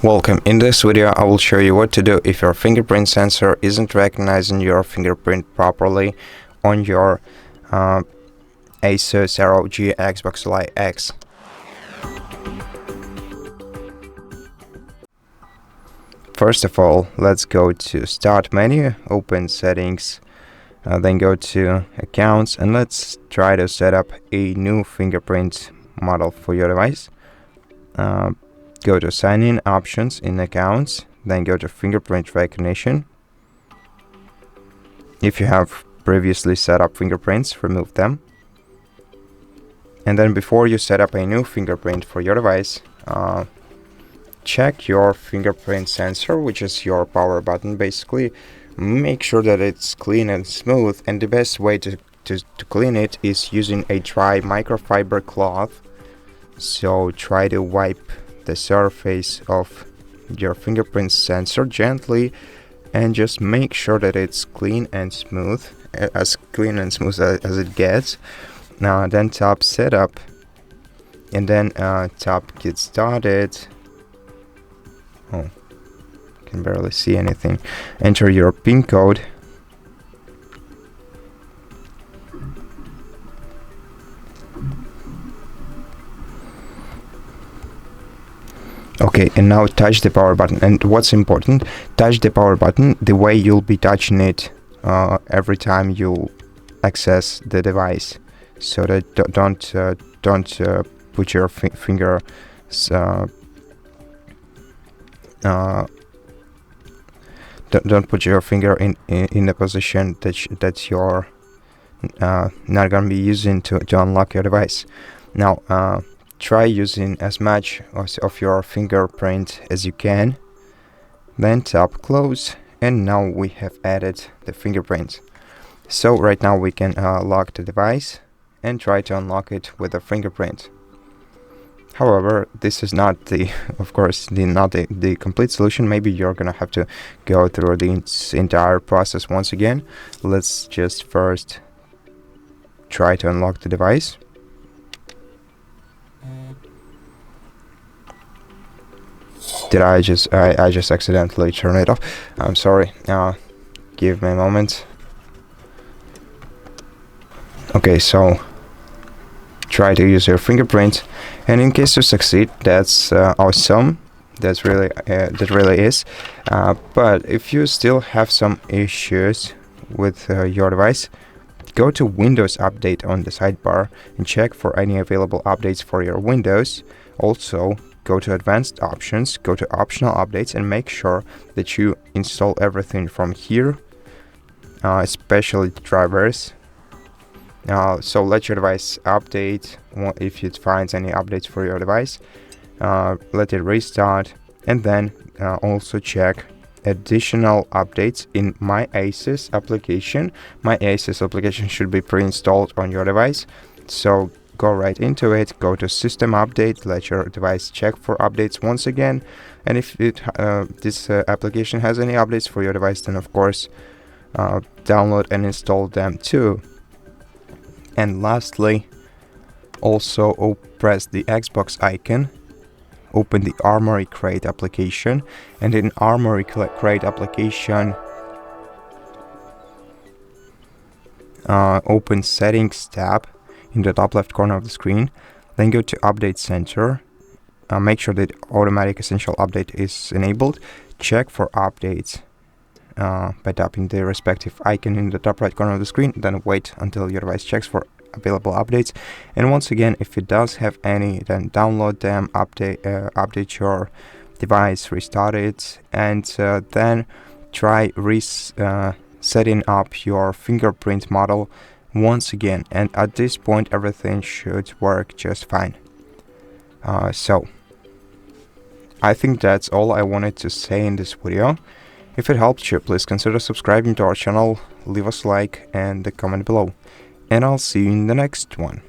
Welcome. In this video I will show you what to do if your fingerprint sensor isn't recognizing your fingerprint properly on your ASUS ROG Xbox Live X. First of all, let's go to Start menu, open Settings, then go to Accounts, and let's try to set up a new fingerprint model for your device. Go to Sign In Options in Accounts, then go to Fingerprint Recognition. If you have previously set up fingerprints, remove them. And then before you set up a new fingerprint for your device, check your fingerprint sensor, which is your power button basically. Make sure that it's clean and smooth, and the best way to clean it is using a dry microfiber cloth. So try to wipe the surface of your fingerprint sensor gently and just make sure that it's clean and smooth, as clean and smooth as it gets. Now then tap Setup, and then tap Get Started. Oh, can barely see anything. Enter your PIN code. Okay, and now touch the power button. And what's important, touch the power button the way you'll be touching it every time you access the device. So that don't put your finger don't put your finger in a position that you're not gonna be using to unlock your device. Now try using as much of your fingerprint as you can, then tap Close, and now we have added the fingerprint. So right now we can lock the device and try to unlock it with a fingerprint. However, this is not the, of course, not the complete solution. Maybe you're gonna have to go through the entire process once again. Let's just first try to unlock the device. Did I just accidentally turn it off? I'm sorry. Give me a moment. Okay, so try to use your fingerprint, and in case you succeed, that's awesome. That really is. But if you still have some issues with your device, go to Windows Update on the sidebar and check for any available updates for your Windows. Also, go to Advanced Options, go to Optional Updates, and make sure that you install everything from here, especially drivers. So let your device update if it finds any updates for your device. Let it restart, and then also check additional updates in MyASUS application. MyASUS application should be pre-installed on your device, so go right into it. Go to System Update, let your device check for updates once again, and if this application has any updates for your device, then of course download and install them too. And lastly, also press the Xbox icon, open the Armory Crate application, and in Armory Crate application open Settings tab in the top left corner of the screen, then go to Update Center. Make sure that Automatic Essential Update is enabled. Check for updates by tapping the respective icon in the top right corner of the screen, then wait until your device checks for available updates. And once again, if it does have any, then download them, update your device, restart it, and then try setting up your fingerprint model once again, and at this point everything should work just fine. So I think that's all I wanted to say in this video. If it helped you, please consider subscribing to our channel, leave us a like and a comment below, and I'll see you in the next one.